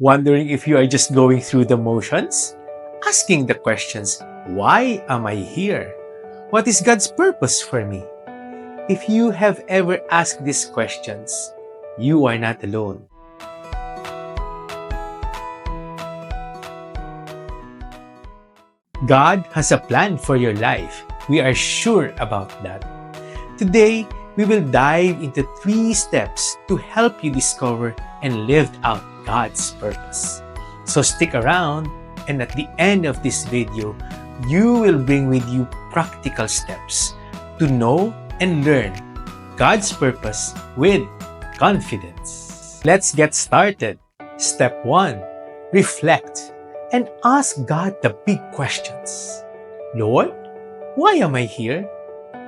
Wondering if you are just going through the motions? Asking the questions, why am I here? What is God's purpose for me? If you have ever asked these questions, you are not alone. God has a plan for your life. We are sure about that. Today, we will dive into 3 steps to help you discover and live out God's purpose. So stick around, and at the end of this video, you will bring with you practical steps to know and learn God's purpose with confidence. Let's get started. Step 1. Reflect and ask God the big questions. Lord, why am I here?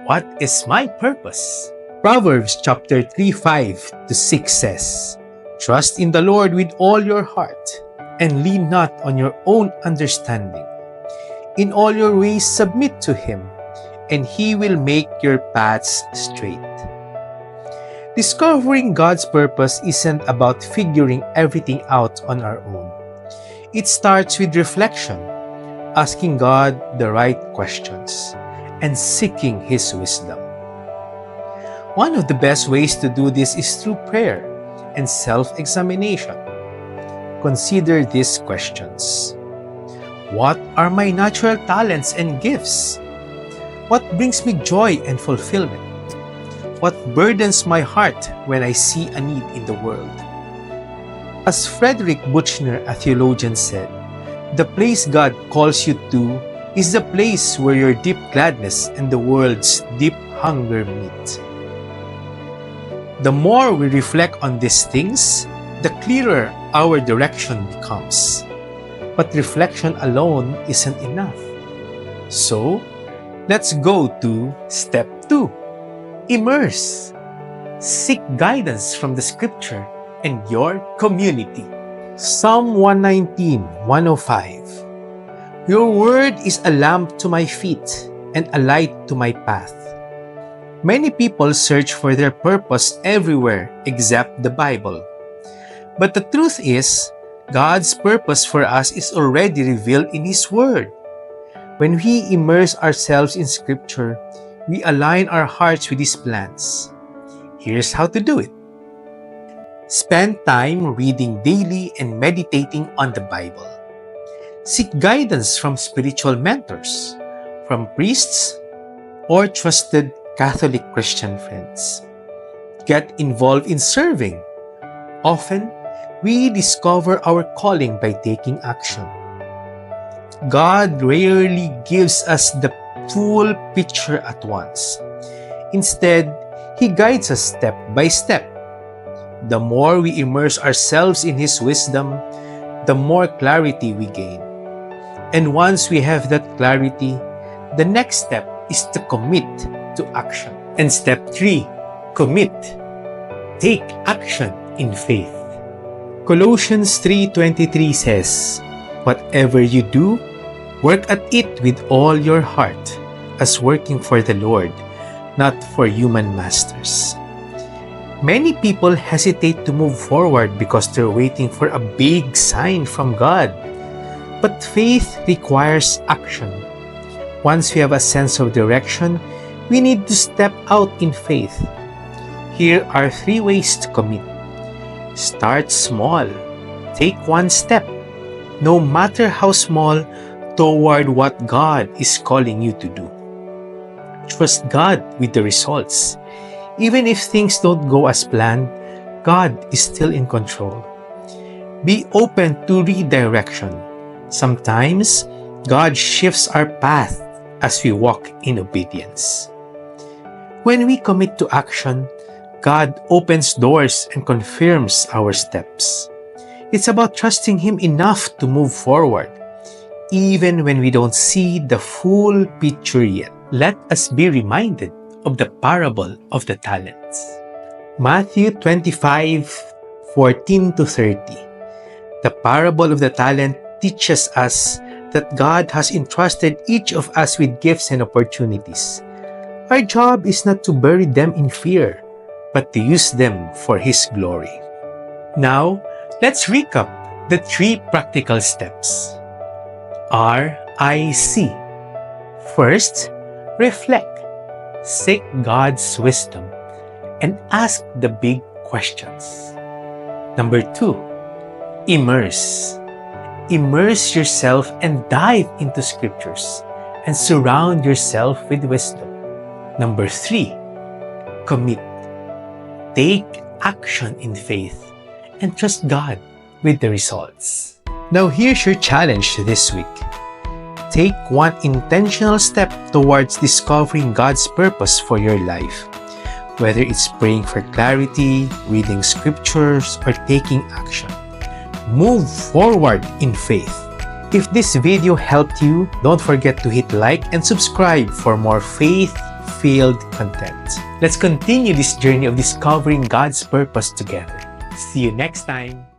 What is my purpose? Proverbs chapter 3:5-6 says, Trust in the Lord with all your heart, and lean not on your own understanding. In all your ways submit to Him, and He will make your paths straight. Discovering God's purpose isn't about figuring everything out on our own. It starts with reflection, asking God the right questions, and seeking His wisdom. One of the best ways to do this is through prayer and self-examination. Consider these questions. What are my natural talents and gifts? What brings me joy and fulfillment? What burdens my heart when I see a need in the world? As Frederick Buechner, a theologian, said, the place God calls you to is the place where your deep gladness and the world's deep hunger meet. The more we reflect on these things, the clearer our direction becomes. But reflection alone isn't enough. So, let's go to step 2. Immerse. Seek guidance from the scripture and your community. Psalm 119:105. Your word is a lamp to my feet and a light to my path. Many people search for their purpose everywhere except the Bible. But the truth is, God's purpose for us is already revealed in His Word. When we immerse ourselves in Scripture, we align our hearts with His plans. Here's how to do it. Spend time reading daily and meditating on the Bible. Seek guidance from spiritual mentors, from priests, or trusted Catholic Christian friends. Get involved in serving. Often, we discover our calling by taking action. God rarely gives us the full picture at once. Instead, He guides us step by step. The more we immerse ourselves in His wisdom, the more clarity we gain. And once we have that clarity, the next step is to commit to action. And step 3, commit. Take action in faith. Colossians 3:23 says, Whatever you do, work at it with all your heart, as working for the Lord, not for human masters. Many people hesitate to move forward because they're waiting for a big sign from God. But faith requires action. Once we have a sense of direction, we need to step out in faith. Here are 3 ways to commit. Start small. Take 1 step, no matter how small, toward what God is calling you to do. Trust God with the results. Even if things don't go as planned, God is still in control. Be open to redirection. Sometimes, God shifts our path as we walk in obedience. When we commit to action, God opens doors and confirms our steps. It's about trusting Him enough to move forward, even when we don't see the full picture yet. Let us be reminded of the parable of the talents. Matthew 25:14-30. The parable of the talent teaches us that God has entrusted each of us with gifts and opportunities. Our job is not to bury them in fear, but to use them for His glory. Now, let's recap The 3 practical steps. RIC. First, reflect. Seek God's wisdom and ask the big questions. Number 2, immerse. Immerse yourself and dive into scriptures and surround yourself with wisdom. Number 3, commit. Take action in faith and trust God with the results. Now here's your challenge this week. Take one intentional step towards discovering God's purpose for your life. Whether it's praying for clarity, reading scriptures, or taking action. Move forward in faith. If this video helped you, don't forget to hit like and subscribe for more faith-filled content. Let's continue this journey of discovering God's purpose together. See you next time.